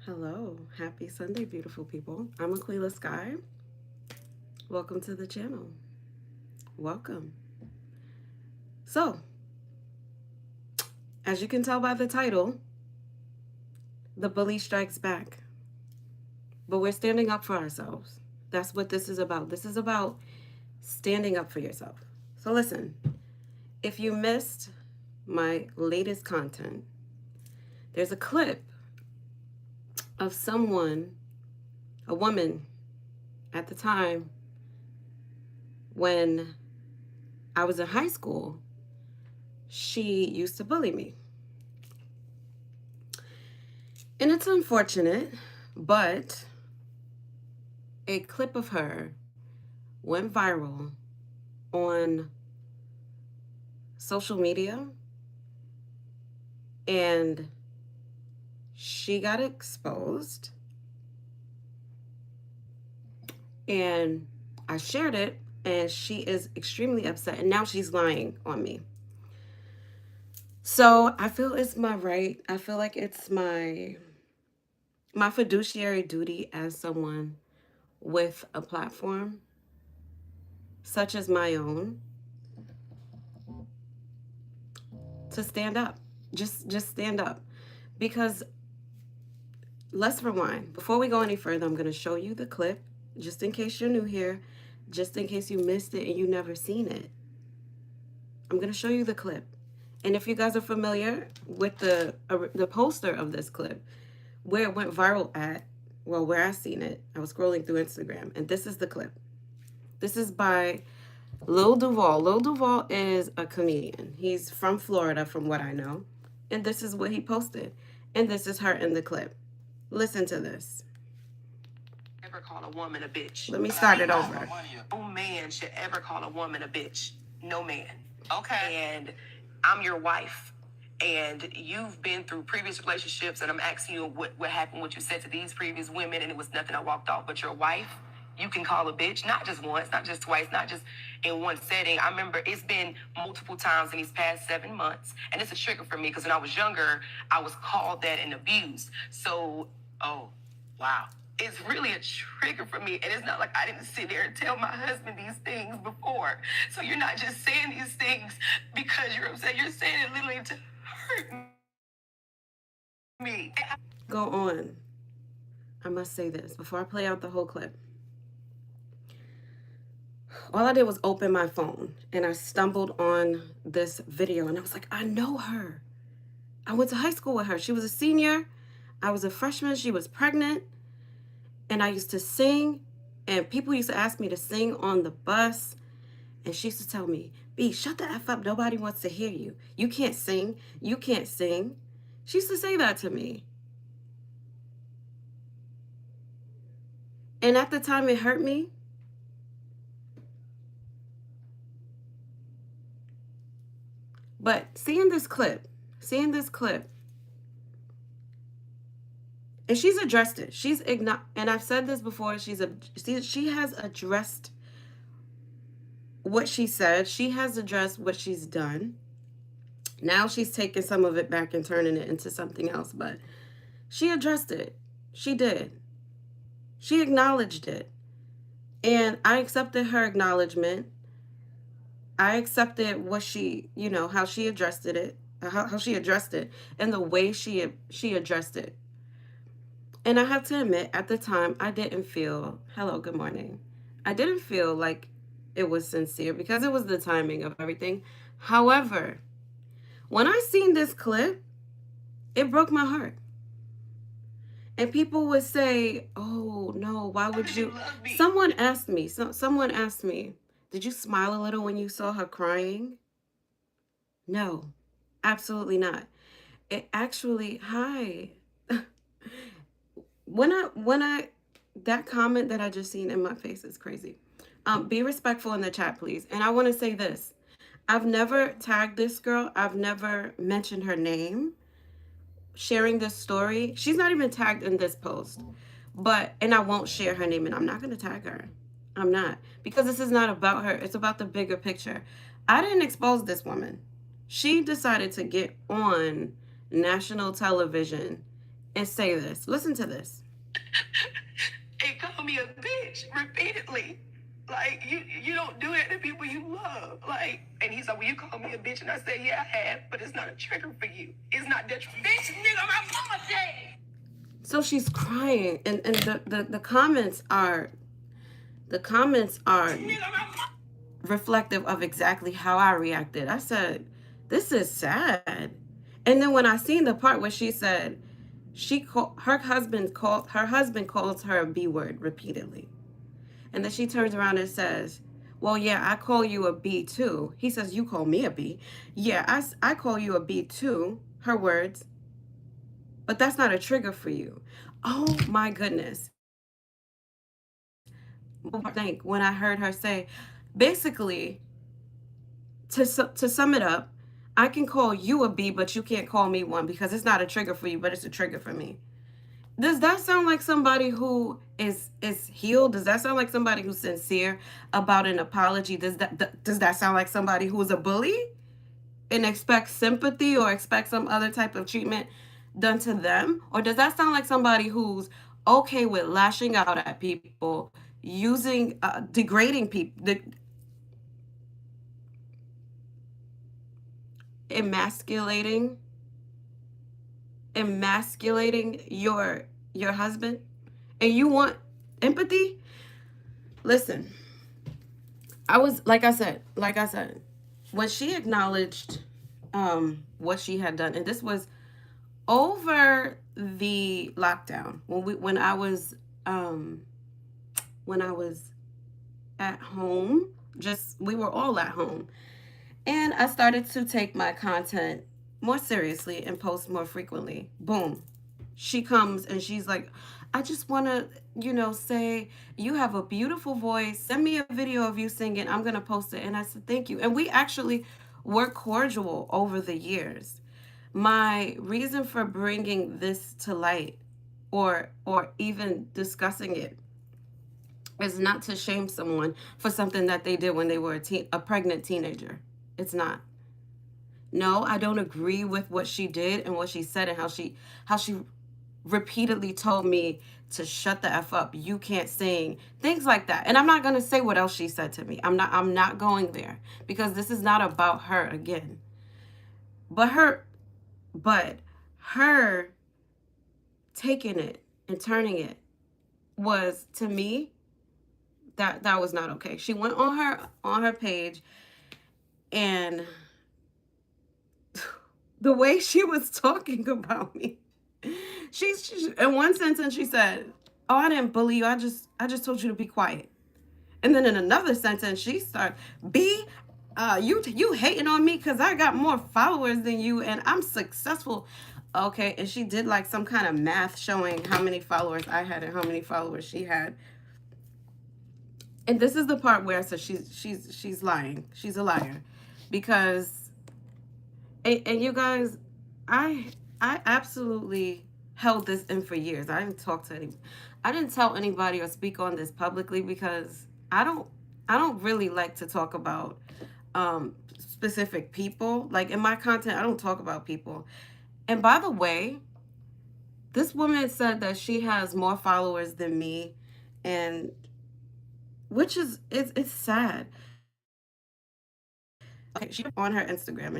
Hello, happy Sunday, beautiful people. I'm Aquila Sky. Welcome to the channel. Welcome. So, as you can tell by the title, the bully strikes back. But we're standing up for ourselves. That's what this is about. This is about standing up for yourself. So, listen, if you missed my latest content, there's a clip of someone, a woman at the time when I was in high school. She used to bully me. And it's unfortunate, but a clip of her went viral on social media, and she got exposed, and I shared it, and she is extremely upset, and now she's lying on me. So I feel it's my right. I feel like it's my fiduciary duty as someone with a platform such as my own to stand up. Just stand up. Because let's rewind. Before we go any further, I'm going to show you the clip just in case you're new here, just in case you missed it and you never seen it. I'm going to show you the clip. And if you guys are familiar with the poster of this clip, where it went viral at, well, where I seen it, I was scrolling through Instagram, and this is the clip. This is by Lil Duval. Lil Duval is a comedian. He's from Florida, from what I know. And this is what he posted. And this is her in the clip. Listen to this. Ever call a woman a bitch? Let me start it over. No man should ever call a woman a bitch. No man. Okay. And I'm your wife. And you've been through previous relationships, and I'm asking you what happened, what you said to these previous women, and it was nothing. I walked off. But your wife, you can call a bitch, not just once, not just twice, not just in one setting. I remember it's been multiple times in these past 7 months, and it's a trigger for me because when I was younger, I was called that and abused. So, oh, wow. It's really a trigger for me. And it's not like I didn't sit there and tell my husband these things before. So you're not just saying these things because you're upset. You're saying it literally to hurt me. Go on. I must say this before I play out the whole clip. All I did was open my phone and I stumbled on this video and I was like, I know her. I went to high school with her. She was a senior. I was a freshman. She was pregnant. And I used to sing, and people used to ask me to sing on the bus. And she used to tell me, B, shut the F up. Nobody wants to hear you. You can't sing. You can't sing. She used to say that to me. And at the time, it hurt me. But seeing this clip, and she's addressed it. And I've said this before. She has addressed what she said. She has addressed what she's done. Now she's taking some of it back and turning it into something else. But she addressed it. She did. She acknowledged it. And I accepted her acknowledgement. I accepted what she, how she addressed it, how she addressed it, and the way she addressed it. And I have to admit, at the time, I didn't feel, hello, good morning. I didn't feel like it was sincere because it was the timing of everything. However, when I seen this clip, it broke my heart. And people would say, oh, no, why would you? Someone asked me, did you smile a little when you saw her crying? No, absolutely not. It actually, hi. That comment that I just seen in my face is crazy. Be respectful in the chat, please. And I want to say this. I've never tagged this girl. I've never mentioned her name. Sharing this story. She's not even tagged in this post. And I won't share her name, and I'm not going to tag her. I'm not. Because this is not about her. It's about the bigger picture. I didn't expose this woman. She decided to get on national television and say this. Listen to this. And call me a bitch repeatedly. Like, you don't do that to people you love. Like, and he's like, well, you call me a bitch. And I said, yeah, I have, but it's not a trigger for you. It's not detrimental. Bitch, nigga, my mama dead. So she's crying, and the comments are reflective of exactly how I reacted. I said, this is sad. And then when I seen the part where she said her husband calls her a B word repeatedly. And then she turns around and says, well, yeah, I call you a B too. He says, you call me a B. Yeah, I call you a B too. Her words. But that's not a trigger for you. Oh my goodness. Think when I heard her say, basically, to sum it up, I can call you a B, but you can't call me one because it's not a trigger for you, but it's a trigger for me. Does that sound like somebody who is healed? Does that sound like somebody who's sincere about an apology? Does that sound like somebody who's a bully and expects sympathy or expects some other type of treatment done to them? Or does that sound like somebody who's okay with lashing out at people, using degrading people, emasculating emasculating your husband, and you want empathy? Listen, I was like I said, when she acknowledged what she had done, and this was over the lockdown when I was at home, just we were all at home. And I started to take my content more seriously and post more frequently. Boom. She comes and she's like, I just want to, say you have a beautiful voice. Send me a video of you singing. I'm going to post it. And I said, thank you. And we actually were cordial over the years. My reason for bringing this to light or even discussing it is not to shame someone for something that they did when they were a pregnant teenager. It's not. No, I don't agree with what she did and what she said and how she repeatedly told me to shut the F up. You can't sing. Things like that. And I'm not going to say what else she said to me. I'm not going there because this is not about her again. But her taking it and turning it was, to me, that was not okay. She went on her page, and the way she was talking about me, she in one sentence she said, "Oh, I didn't bully you. I just told you to be quiet." And then in another sentence she started, "B, you hating on me because I got more followers than you and I'm successful." Okay, and she did like some kind of math showing how many followers I had and how many followers she had. And this is the part where I said she's lying. She's a liar, because and you guys, I absolutely held this in for years. I didn't tell anybody or speak on this publicly because I don't really like to talk about specific people. Like in my content, I don't talk about people. And by the way, this woman said that she has more followers than me, and which is it's sad. Okay, she on her Instagram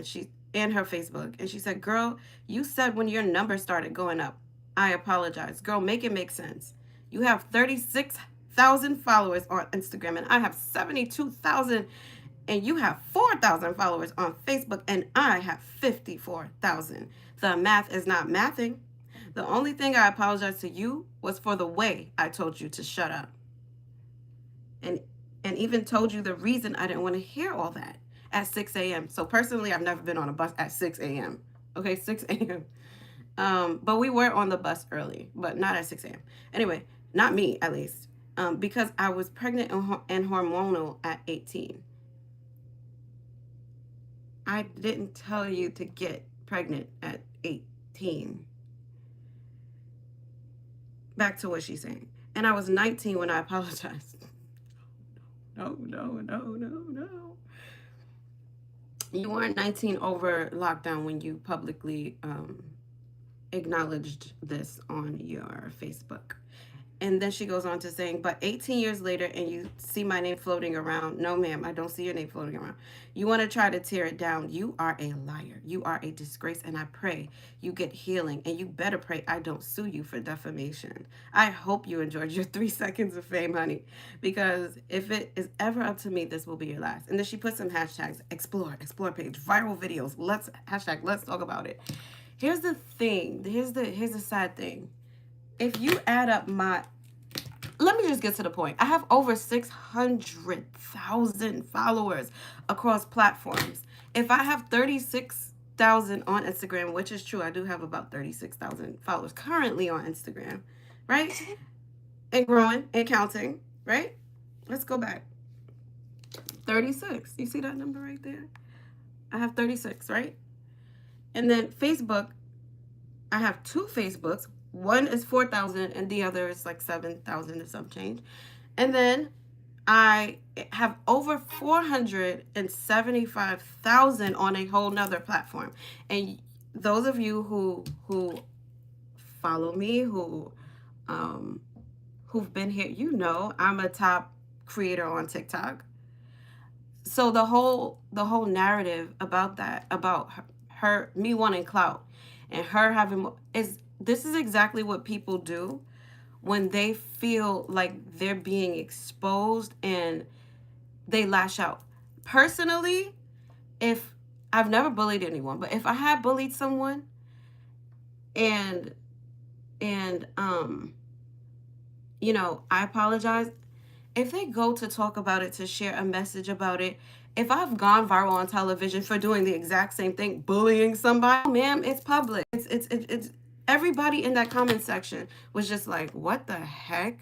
and her Facebook, and she said, "Girl, you said when your numbers started going up, I apologize. Girl, make it make sense. You have 36,000 followers on Instagram, and I have 72,000, and you have 4,000 followers on Facebook, and I have 54,000. The math is not mathing. The only thing I apologize to you was for the way I told you to shut up, and even told you the reason I didn't want to hear all that at 6 a.m. So personally, I've never been on a bus at 6 a.m. Okay, 6 a.m. But we were on the bus early, but not at 6 a.m. Anyway, not me at least, because I was pregnant and hormonal at 18. I didn't tell you to get pregnant at 18. Back to what she's saying. And I was 19 when I apologized. No, no, no, no, no. You weren't 19 over lockdown when you publicly acknowledged this on your Facebook. And then she goes on to saying, but 18 years later, and you see my name floating around. No, ma'am, I don't see your name floating around. You want to try to tear it down. You are a liar. You are a disgrace. And I pray you get healing. And you better pray I don't sue you for defamation. I hope you enjoyed your 3 seconds of fame, honey. Because if it is ever up to me, this will be your last. And then she put some hashtags: explore page, viral videos. Let's talk about it. Here's the thing. Here's the sad thing. If you add up my, let me just get to the point. I have over 600,000 followers across platforms. If I have 36,000 on Instagram, which is true, I do have about 36,000 followers currently on Instagram, right? And growing and counting, right? Let's go back. 36. You see that number right there? I have 36, right? And then Facebook, I have two Facebooks. One is 4,000 and the other is like 7,000 or some change. And then I have over 475,000 on a whole nother platform. And those of you who follow me, who've been here, you know I'm a top creator on TikTok. So the whole narrative about that, about her me wanting clout and her having, is this is exactly what people do when they feel like they're being exposed and they lash out. Personally, if I've never bullied anyone, but if I had bullied someone and and I apologize. If they go to talk about it, to share a message about it, if I've gone viral on television for doing the exact same thing, bullying somebody, oh, ma'am, it's public. It's everybody in that comment section was just like, "What the heck?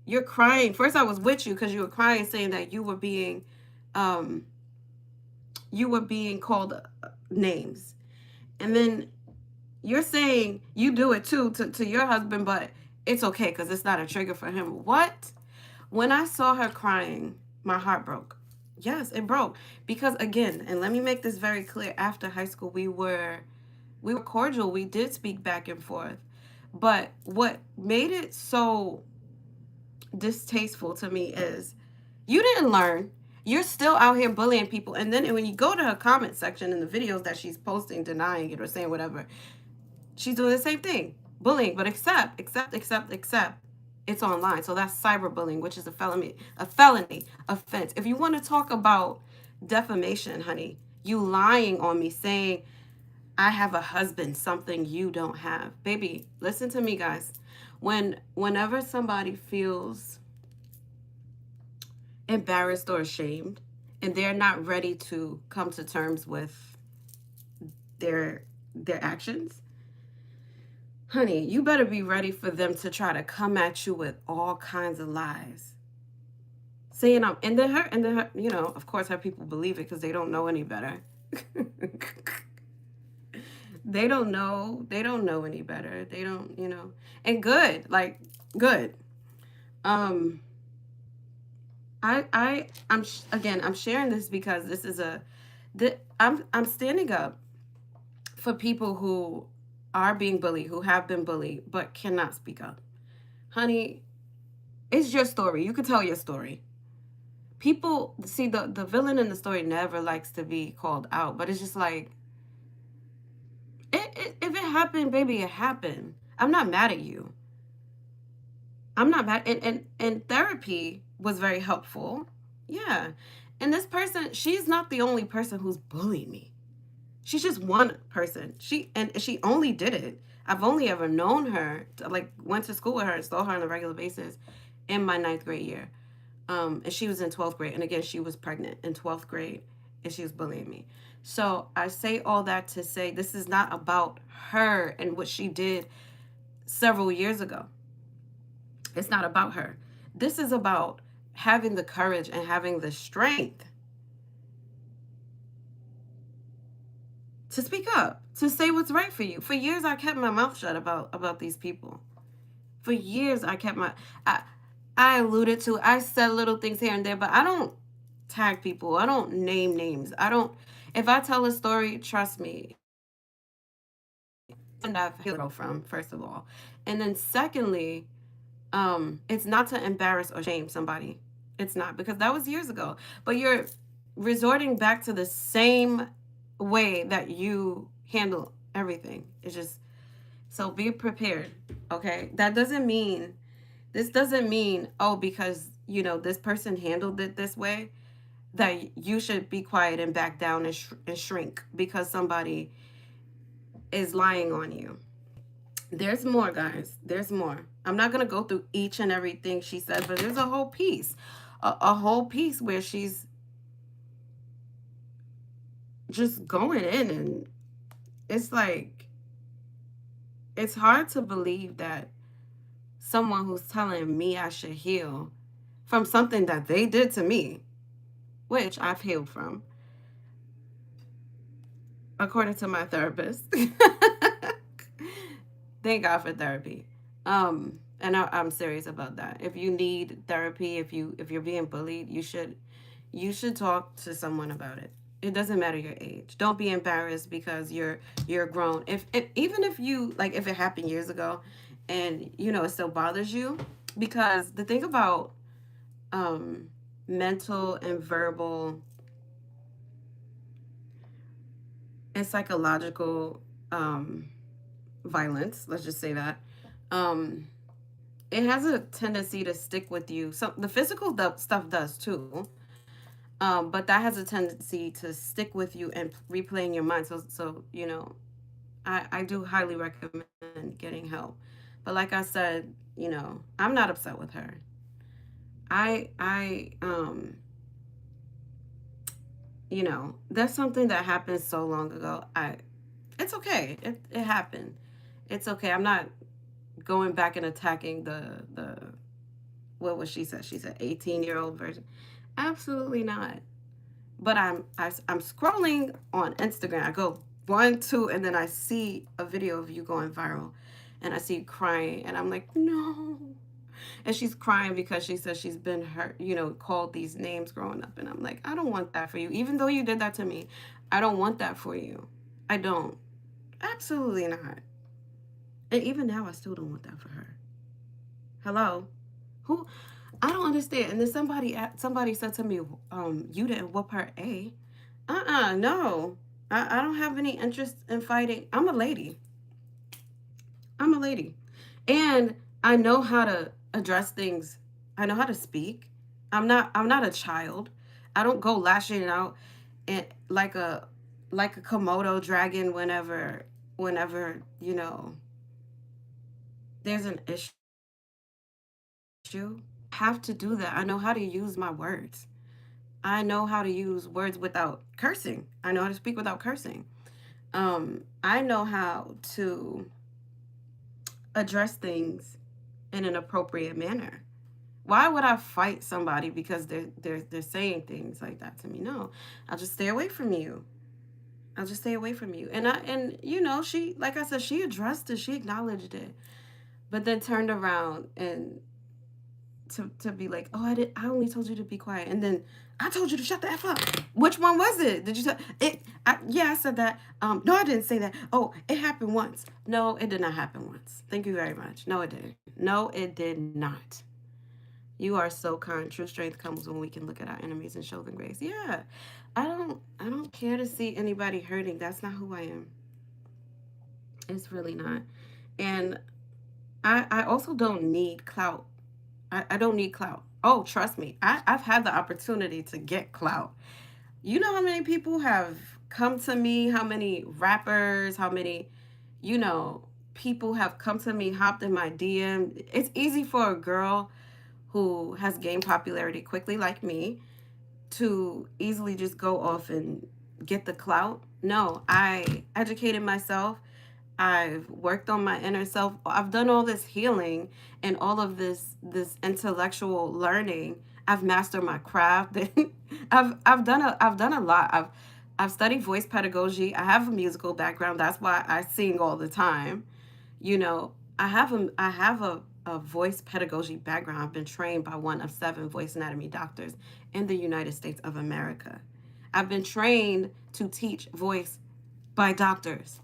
You're crying." First, I was with you because you were crying, saying that um, you were being called names, and then you're saying you do it too to your husband, but it's okay because it's not a trigger for him. What? When I saw her crying, my heart broke. Yes, it broke. Because again, and let me make this very clear, after high school we were cordial. We did speak back and forth. But what made it so distasteful to me is you didn't learn. You're still out here bullying people. And then when you go to her comment section in the videos that she's posting, denying it or saying whatever, she's doing the same thing. Bullying, but except it's online. So that's cyberbullying, which is a felony offense. If you want to talk about defamation, honey, you lying on me saying I have a husband, something you don't have. Baby, listen to me, guys. Whenever somebody feels embarrassed or ashamed and they're not ready to come to terms with their actions, honey, you better be ready for them to try to come at you with all kinds of lies. Saying and then her, of course her people believe it because they don't know any better. They don't know any better. They don't. And good, like good. Um again, I'm sharing this because this is I'm standing up for people who are being bullied, who have been bullied, but cannot speak up. Honey, it's your story. You can tell your story. People see the villain in the story never likes to be called out, but it's just like if it happened, baby, it happened. I'm not mad at you. I'm not mad. And therapy was very helpful. Yeah. And this person, she's not the only person who's bullied me. She's just one person. She only did it. I've only ever known her, like went to school with her and saw her on a regular basis in my ninth grade year. And she was in 12th grade. And again, she was pregnant in 12th grade and she was bullying me. So I say all that to say this is not about her and what she did several years ago. It's not about her. This is about having the courage and having the strength to speak up, to say what's right for you. For years, I kept my mouth shut about these people. For years, I alluded to, I said little things here and there, but I don't tag people. I don't name names. I don't. If I tell a story, trust me, from, first of all. And then secondly, it's not to embarrass or shame somebody. It's not, because that was years ago. But you're resorting back to the same way that you handle everything. It's just, so be prepared. Okay? This doesn't mean, oh, because, this person handled it this way, that you should be quiet and back down and shrink because somebody is lying on you. There's more, guys. There's more. I'm not going to go through each and everything she said, but there's a whole piece. A whole piece where she's just going in, and it's like, it's hard to believe that someone who's telling me I should heal from something that they did to me, which I've healed from, according to my therapist. Thank God for therapy. And I'm serious about that. If you need therapy, if you're being bullied, you should talk to someone about it. It doesn't matter your age. Don't be embarrassed because you're grown. If even if you, like, if it happened years ago, and it still bothers you, because the thing about um mental and verbal and psychological violence, let's just say that, um it has a tendency to stick with you. So the physical stuff does too, but that has a tendency to stick with you and replay in your mind. So I do highly recommend getting help. But like I said, I'm not upset with her. I that's something that happened so long ago. It's okay. It happened. It's okay. I'm not going back and attacking the what was she said? She said 18-year-old version. Absolutely not. But I'm scrolling on Instagram. I go one, two, and then I see a video of you going viral, and I see you crying, and I'm like, no. And she's crying because she says she's been hurt, called these names growing up, and I'm like, I don't want that for you. Even though you did that to me, I don't want that for you. I don't. Absolutely not. And even now, I still don't want that for her. Hello, who? I don't understand. And then somebody said to me, you didn't whoop her A. No. I don't have any interest in fighting. I'm a lady. I'm a lady. And I know how to address things. I know how to speak. I'm not a child. I don't go lashing out and like a Komodo dragon whenever, there's an issue. I have to do that. I know how to use my words. I know how to use words without cursing. I know how to speak without cursing. I know how to address things in an appropriate manner. Why would I fight somebody because they're saying things like that to me? No, I'll just stay away from you. I'll just stay away from you. And she, like I said, she addressed it. She acknowledged it, but then turned around and to be like, oh, I only told you to be quiet, and then I told you to shut the f up. Which one was it? Did you tell it? Yeah, I said that. No, I didn't say that. Oh, it happened once. No, it did not happen once. Thank you very much. No, it didn't. No, it did not. You are so kind. True strength comes when we can look at our enemies and show them grace. Yeah, I don't care to see anybody hurting. That's not who I am. It's really not. And I also don't need clout. I don't need clout. Oh, trust me, I've had the opportunity to get clout. You know how many people have come to me, how many rappers, how many, you know, people have come to me, hopped in my DM. It's easy for a girl who has gained popularity quickly, like me, to easily just go off and get the clout. No, I educated myself. I've worked on my inner self. I've done all this healing and all of this intellectual learning. I've mastered my craft. I've done a lot. I've studied voice pedagogy. I have a musical background. That's why I sing all the time. I have a voice pedagogy background. I've been trained by one of 7 voice anatomy doctors in the United States of America. I've been trained to teach voice by doctors.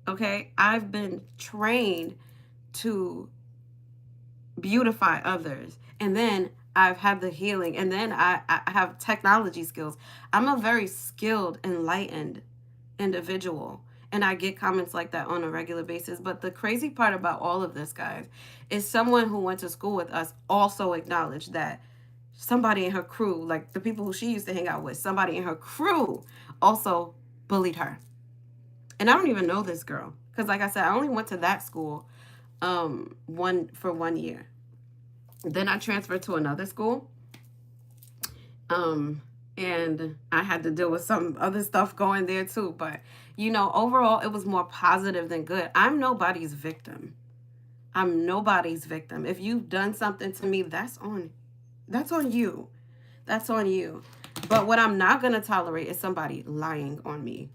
Okay, I've been trained to beautify others, and then I've had the healing, and then I have technology skills. I'm a very skilled, enlightened individual, and I get comments like that on a regular basis. But the crazy part about all of this, guys, is someone who went to school with us also acknowledged that somebody in her crew, like the people who she used to hang out with, somebody in her crew also bullied her. And I don't even know this girl because, like I said, I only went to that school one for 1 year. Then I transferred to another school, um, and I had to deal with some other stuff going there too. But overall, it was more positive than good. I'm nobody's victim. I'm nobody's victim. If you've done something to me, that's on you. That's on you. But what I'm not gonna tolerate is somebody lying on me,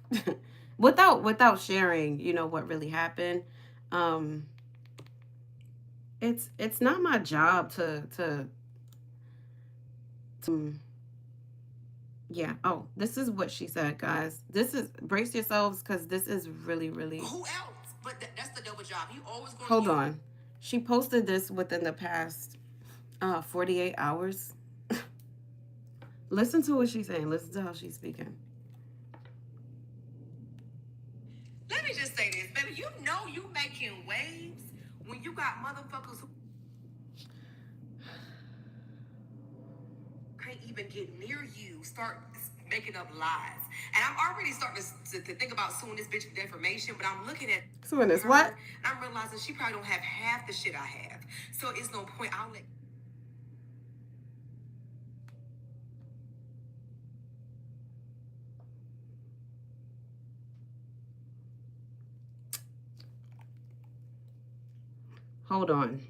without sharing, what really happened. Um, it's not my job to yeah. Oh, this is what she said, guys. This is brace yourselves because this is really, really. Who else? But that's the double job. You always going. Hold on. She posted this within the past 48 hours. Listen to what she's saying. Listen to how she's speaking. Let me just say this, baby. You know you making waves when you got motherfuckers who can't even get near you. Start making up lies. And I'm already starting to think about suing this bitch for defamation, but I'm looking at Suing this what? And I'm realizing she probably don't have half the shit I have. So it's no point. I'll let. Hold on.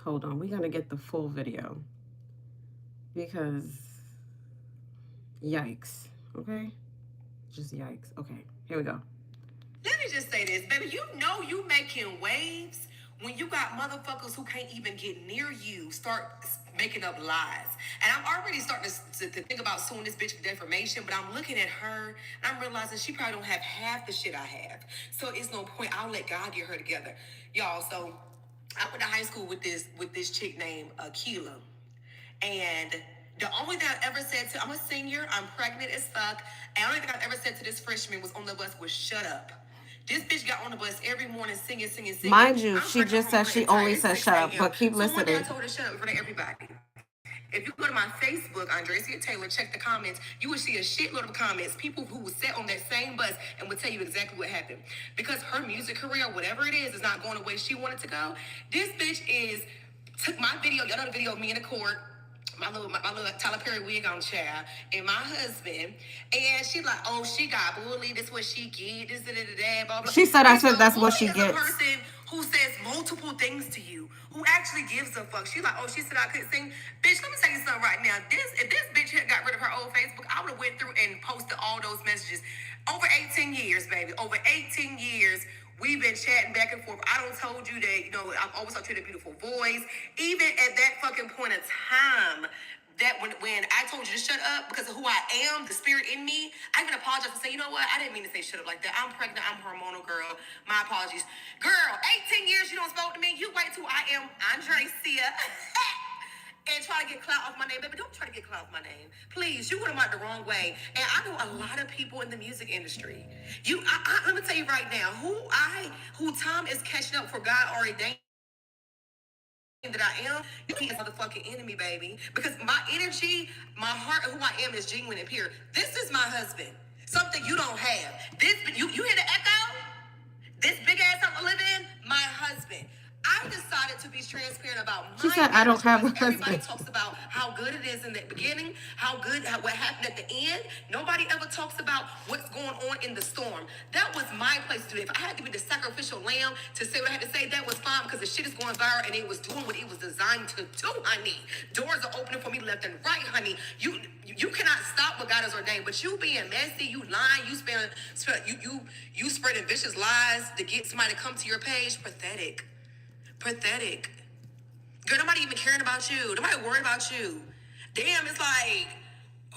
Hold on. We're going to get the full video because yikes. Okay? Just yikes. Okay. Here we go. Let me just say this, baby. You know you making waves when you got motherfuckers who can't even get near you start making up lies. And I'm already starting to think about suing this bitch for defamation, but I'm looking at her and I'm realizing she probably don't have half the shit I have. So it's no point. I'll let God get her together. Y'all, so I went to high school with this chick named Aquila. And the only thing I've ever said to, I'm a senior, I'm pregnant as fuck, and the only thing I've ever said to this freshman was on the bus was shut up. This bitch got on the bus every morning singing. Mind you, she just said she only said shut up, but keep So one day I listening. told her to shut up in front of everybody. If you go to my Facebook, Andresia Taylor, check the comments, you will see a shitload of comments. People who would sit on that same bus and would tell you exactly what happened. Because her music career, whatever it is not going the way she wanted to go. This bitch took my video, y'all know the video of me in the court, my little Tyler Perry wig on, child, and my husband, and she like, oh, she got bullied. This what she get. This blah blah. She said, I said So that's bully what she is a gets. person who says multiple things to you, who actually gives a fuck. She like, oh, she said I couldn't sing. Bitch, let me tell you something right now. If this bitch had got rid of her old Facebook, I would have went through and posted all those messages. Over 18 years, baby. Over 18 years. We've been chatting back and forth. I don't told you that, I've always talked to you a beautiful voice. Even at that fucking point in time, that when I told you to shut up because of who I am, the spirit in me, I even apologize and say, you know what? I didn't mean to say shut up like that. I'm pregnant. I'm hormonal, girl. My apologies. Girl, 18 years you don't spoke to me. You wait till I am Andresia. And try to get clout off my name. Baby, don't try to get clout off my name. Please, you went about the wrong way. And I know a lot of people in the music industry. Let me tell you right now, who time is catching up for God ordained that I am, he is motherfucking enemy, baby. Because my energy, my heart, who I am is genuine and pure. This is my husband. Something you don't have. You hear the echo? This big ass I'm living in, my husband. I decided to be transparent about my She said, I don't have a everybody husband. talks about how good it is in the beginning, what happened at the end. Nobody ever talks about what's going on in the storm. That was my place to do it. If I had to be the sacrificial lamb to say what I had to say, that was fine because the shit is going viral and it was doing what it was designed to do, honey. Doors are opening for me left and right, honey. You cannot stop what God has ordained, but you being messy, you lying, you spreading vicious lies to get somebody to come to your page. Pathetic. Pathetic. Girl, nobody even caring about you. Nobody worried about you. Damn, it's like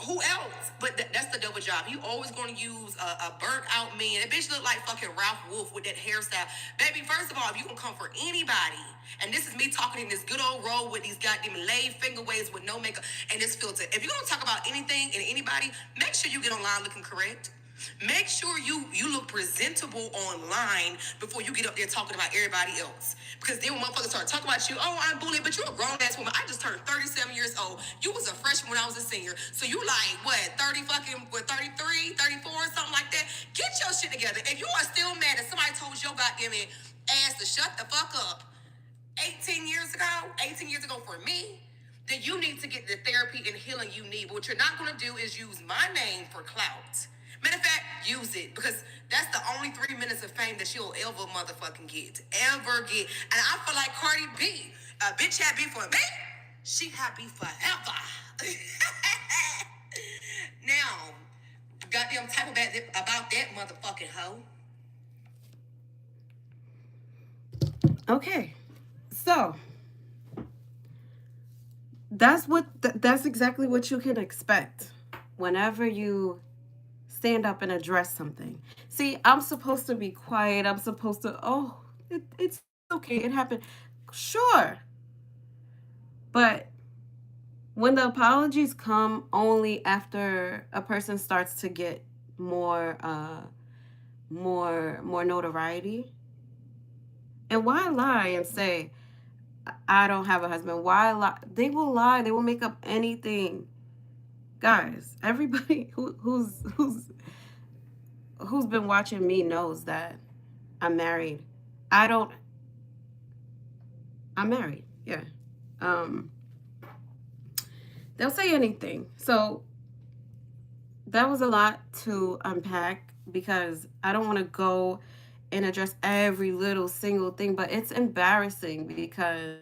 Who else? But that's the double job. You always going to use a burnt out man. That bitch look like fucking Ralph Wolf with that hairstyle. Baby, first of all, if you can come for anybody, and this is me talking in this good old role with these goddamn laid finger waves with no makeup and this filter. If you're going to talk about anything and anybody, make sure you get online looking correct. Make sure you look presentable online before you get up there talking about everybody else. Because then when motherfuckers start talking about you, oh, I'm bullied, but you're a grown ass woman. I just turned 37 years old. You was a freshman when I was a senior. So you like, what, 30 fucking, what, 33, 34, something like that? Get your shit together. If you are still mad that somebody told your goddamn ass to shut the fuck up 18 years ago for me, then you need to get the therapy and healing you need. But what you're not going to do is use my name for clout. Matter of fact, use it because that's the only 3 minutes of fame that she'll ever motherfucking get. Ever get. And I feel like Cardi B, a bitch had beef for me, she had beef forever. Now, goddamn type about that motherfucking hoe. Okay. So that's exactly what you can expect whenever you stand up and address something. See, I'm supposed to be quiet. I'm supposed to, it's okay. It happened. Sure. But when the apologies come only after a person starts to get more more notoriety, and why lie and say I don't have a husband? Why lie? They will lie. They will make up anything. Guys, everybody who's been watching me knows that I'm married. I don't I'm married. Yeah. Um they'll say anything. So that was a lot to unpack because I don't want to go and address every little single thing, but it's embarrassing because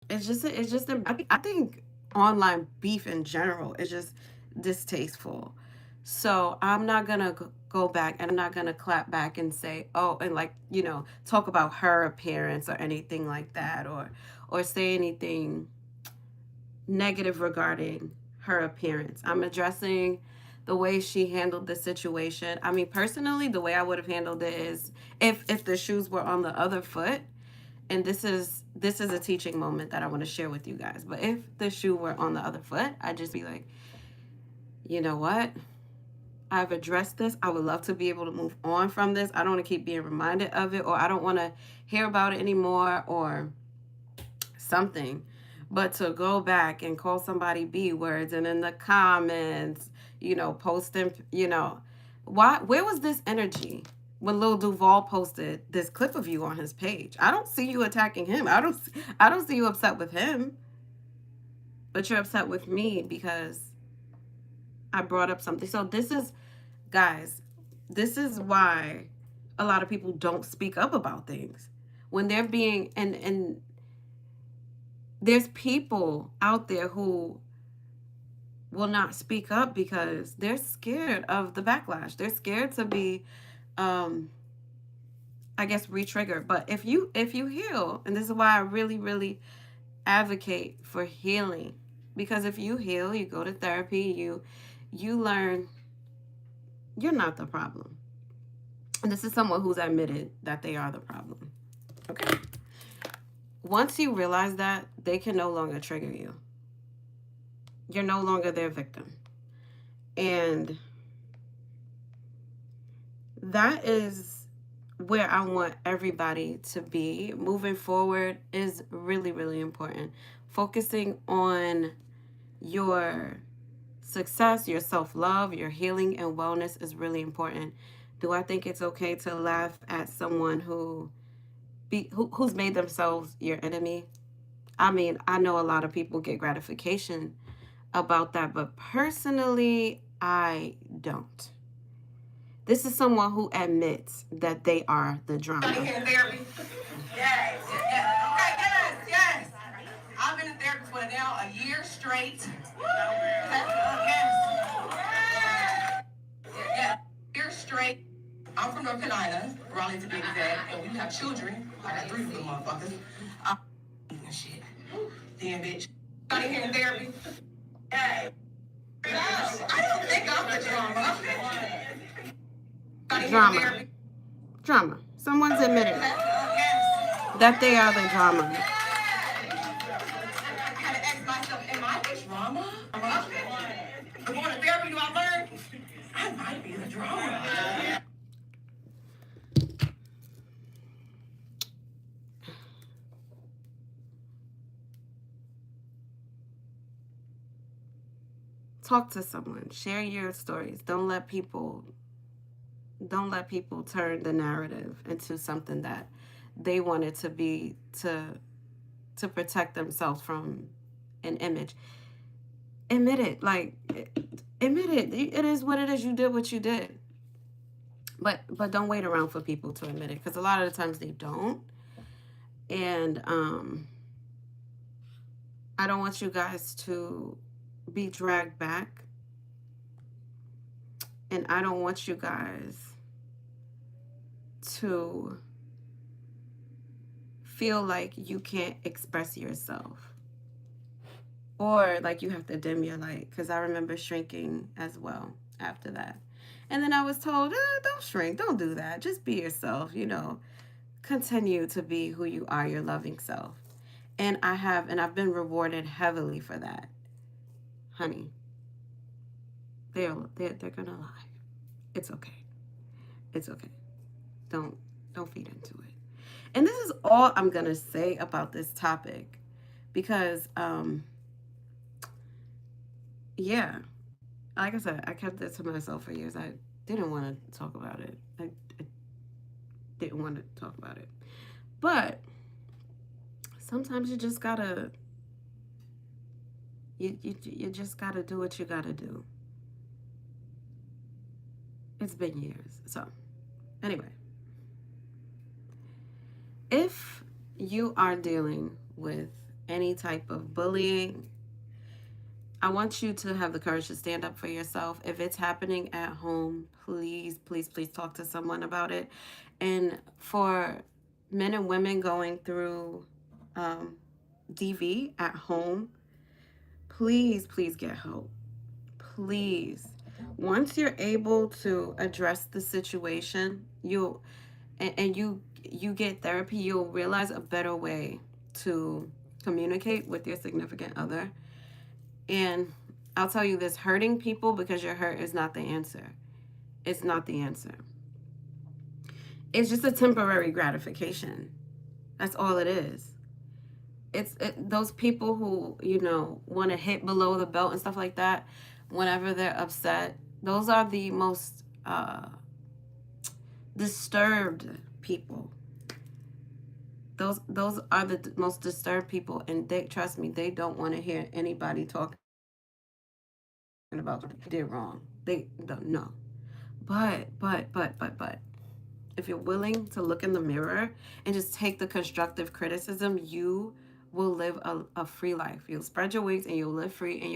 I think online beef in general is just distasteful. So I'm not gonna go back and I'm not gonna clap back and say, oh, and like, talk about her appearance or anything like that, or say anything negative regarding her appearance. I'm addressing the way she handled the situation. I mean, personally, the way I would have handled it is if the shoes were on the other foot, and this is a teaching moment that I want to share with you guys. But if the shoe were on the other foot, I'd just be like, you know what? I've addressed this. I would love to be able to move on from this. I don't want to keep being reminded of it, or I don't want to hear about it anymore, or something. But to go back and call somebody B words and in the comments, posting, where was this energy when Lil Duval posted this clip of you on his page? I don't see you attacking him. I don't see you upset with him. But you're upset with me because I brought up something. So guys, this is why a lot of people don't speak up about things when they're being and there's people out there who will not speak up because they're scared of the backlash. They're scared to be I guess re-triggered. But if you heal, and this is why I really, really advocate for healing, because if you heal, you go to therapy, you learn you're not the problem. And this is someone who's admitted that they are the problem. Okay. Once you realize that, they can no longer trigger you. You're no longer their victim. And that is where I want everybody to be moving forward is really, really important. Focusing on your success, your self-love, your healing and wellness is really important. Do I think it's okay to laugh at someone who's made themselves your enemy? I mean, I know a lot of people get gratification about that, but personally, I don't. This is someone who admits that they are the drama. In therapy? Yes. Okay, yes. I've been in therapy for now a year straight. Yes. Year straight. I'm from North Carolina, Raleigh to be exact, and we have children. I got 3 of them motherfuckers. Shit. Damn bitch. Got here in therapy. Hey. I don't think I'm the drama. Drama. Drama. Someone's admitted that they are the drama. I had to ask myself, am I the drama? The more therapy do I learn, I might be the drama. Talk to someone. Share your stories. Don't let people turn the narrative into something that they want it to be to protect themselves from an image. Admit it. Like admit it. It is what it is. You did what you did. But don't wait around for people to admit it, because a lot of the times they don't. And I don't want you guys to be dragged back, and I don't want you guys to feel like you can't express yourself, or like you have to dim your light, because I remember shrinking as well after that. And then I was told, don't shrink, don't do that, just be yourself, continue to be who you are, your loving self. And I've been rewarded heavily for that. Honey, they're gonna lie. It's okay. It's okay. Don't don't feed into it. And this is all I'm gonna say about this topic, because yeah, like I said, I kept it to myself for years. I didn't want to talk about it. I didn't want to talk about it. But sometimes you just gotta you just gotta do what you gotta do. It's been years. So anyway, if you are dealing with any type of bullying, I want you to have the courage to stand up for yourself. If it's happening at home, please, please, please talk to someone about it. And for men and women going through DV at home, please, please get help. Please. Once you're able to address the situation, you get therapy, you'll realize a better way to communicate with your significant other. And I'll tell you this, hurting people because you're hurt is not the answer. It's not the answer. It's just a temporary gratification. That's all it is. Those people who, want to hit below the belt and stuff like that, whenever they're upset, those are the most disturbed people. Those are the most disturbed people, and they, trust me, they don't want to hear anybody talking about what they did wrong. They don't know. But if you're willing to look in the mirror and just take the constructive criticism, you will live a free life. You'll spread your wings and you'll live free, and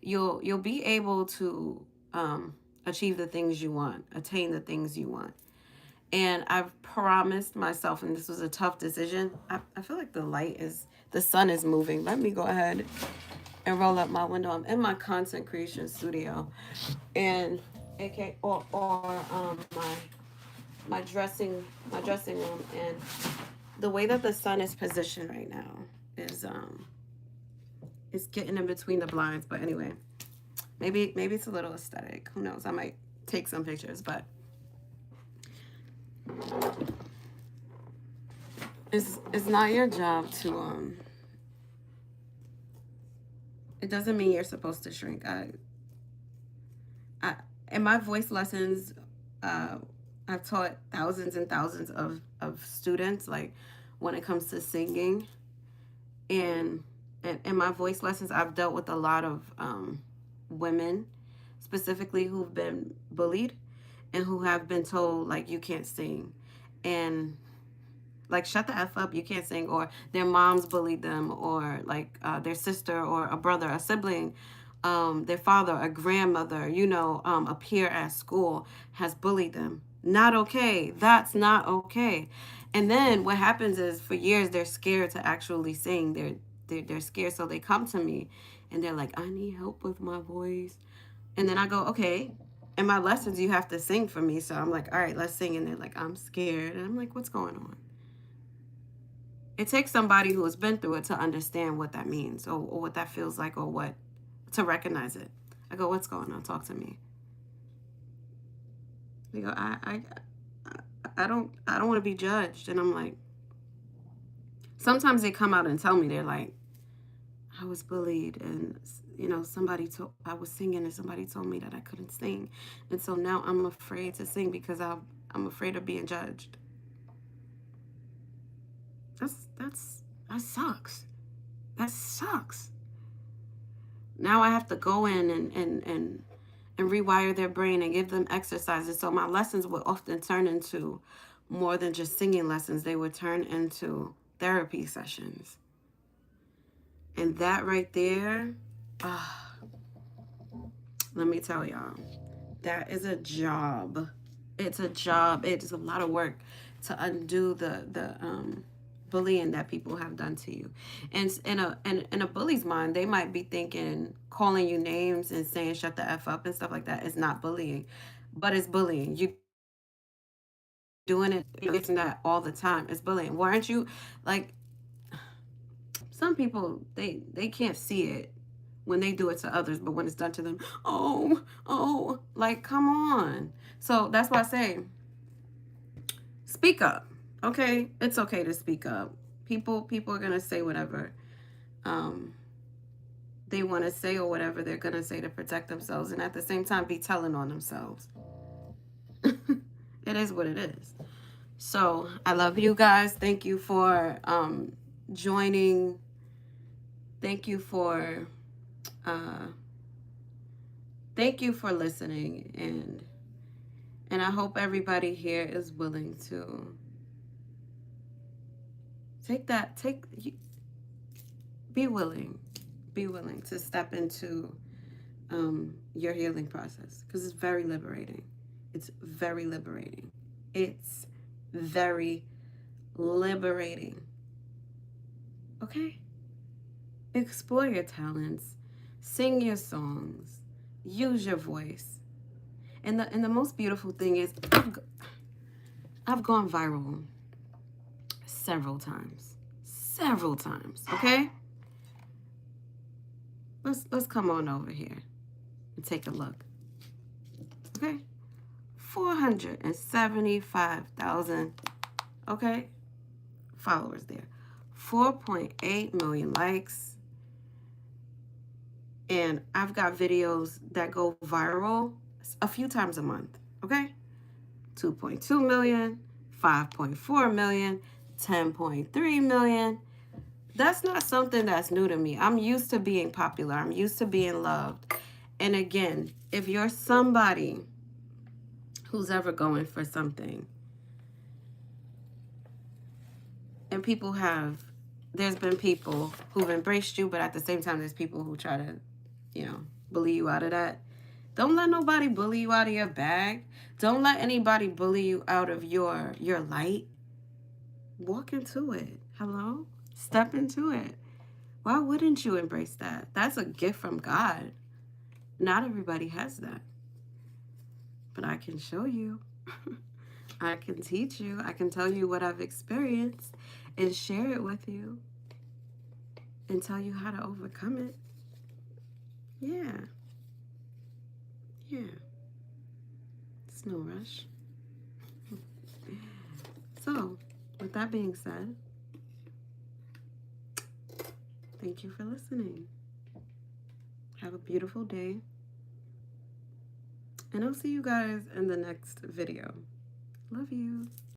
you'll be able to achieve the things you want, attain the things you want. And I've promised myself, and this was a tough decision. I feel like the sun is moving. Let me go ahead and roll up my window. I'm in my content creation studio, and my dressing room, and the way that the sun is positioned right now is getting in between the blinds. But anyway, maybe it's a little aesthetic. Who knows? I might take some pictures, but it's not your job to it doesn't mean you're supposed to shrink. In my voice lessons, I've taught thousands and thousands of students, like when it comes to singing. And in my voice lessons, I've dealt with a lot of women, specifically, who've been bullied and who have been told, like, you can't sing. And like, shut the F up, you can't sing. Or their moms bullied them, or like their sister or a brother, a sibling, their father, a grandmother, a peer at school has bullied them. Not okay. That's not okay. And then what happens is, for years, they're scared to actually sing. they're scared, so they come to me and they're like, I need help with my voice. And then I go, okay. In my lessons, you have to sing for me. So I'm like, all right, let's sing. And they're like, I'm scared. And I'm like, what's going on? It takes somebody who has been through it to understand what that means, or what that feels like, or what, to recognize it. I go, what's going on? Talk to me. They go, I don't want to be judged. And I'm like, sometimes they come out and tell me, they're like, I was bullied, and somebody told, I was singing and somebody told me that I couldn't sing, and so now I'm afraid to sing because I'm afraid of being judged. That sucks. That sucks. Now I have to go in and rewire their brain and give them exercises. So my lessons would often turn into more than just singing lessons. They would turn into therapy sessions. And that right there, let me tell y'all, that is a job. It's a job. It is a lot of work to undo the bullying that people have done to you. And in a bully's mind, they might be thinking calling you names and saying shut the F up and stuff like that is not bullying. But it's bullying. You doing it, it's that all the time. It's bullying. Why aren't you like, some people, they can't see it when they do it to others, but when it's done to them, oh, like, come on. So that's why I say, speak up. Okay, it's okay to speak up. People are gonna say whatever they want to say, or whatever they're gonna say to protect themselves, and at the same time be telling on themselves. It is what it is. So I love you guys. Thank you for joining. Thank you for uh, thank you for listening, and I hope everybody here is willing to be willing, to step into your healing process, because it's very liberating. It's very liberating. It's very liberating. Okay? Explore your talents, sing your songs, use your voice. And the most beautiful thing is, I've gone viral several times. Several times, okay? Let's come on over here and take a look. Okay? 475,000, okay, followers there. 4.8 million likes. And I've got videos that go viral a few times a month, okay? 2.2 million, 5.4 million, 10.3 million. That's not something that's new to me. I'm used to being popular. I'm used to being loved. And again, if you're somebody who's ever going for something, and there's been people who've embraced you, but at the same time, there's people who try to, bully you out of that. Don't let nobody bully you out of your bag. Don't let anybody bully you out of your light. Walk into it. Hello? Step into it. Why wouldn't you embrace that? That's a gift from God. Not everybody has that. But I can show you. I can teach you. I can tell you what I've experienced and share it with you and tell you how to overcome it. Yeah. It's no rush. So, with that being said, thank you for listening. Have a beautiful day. And I'll see you guys in the next video. Love you.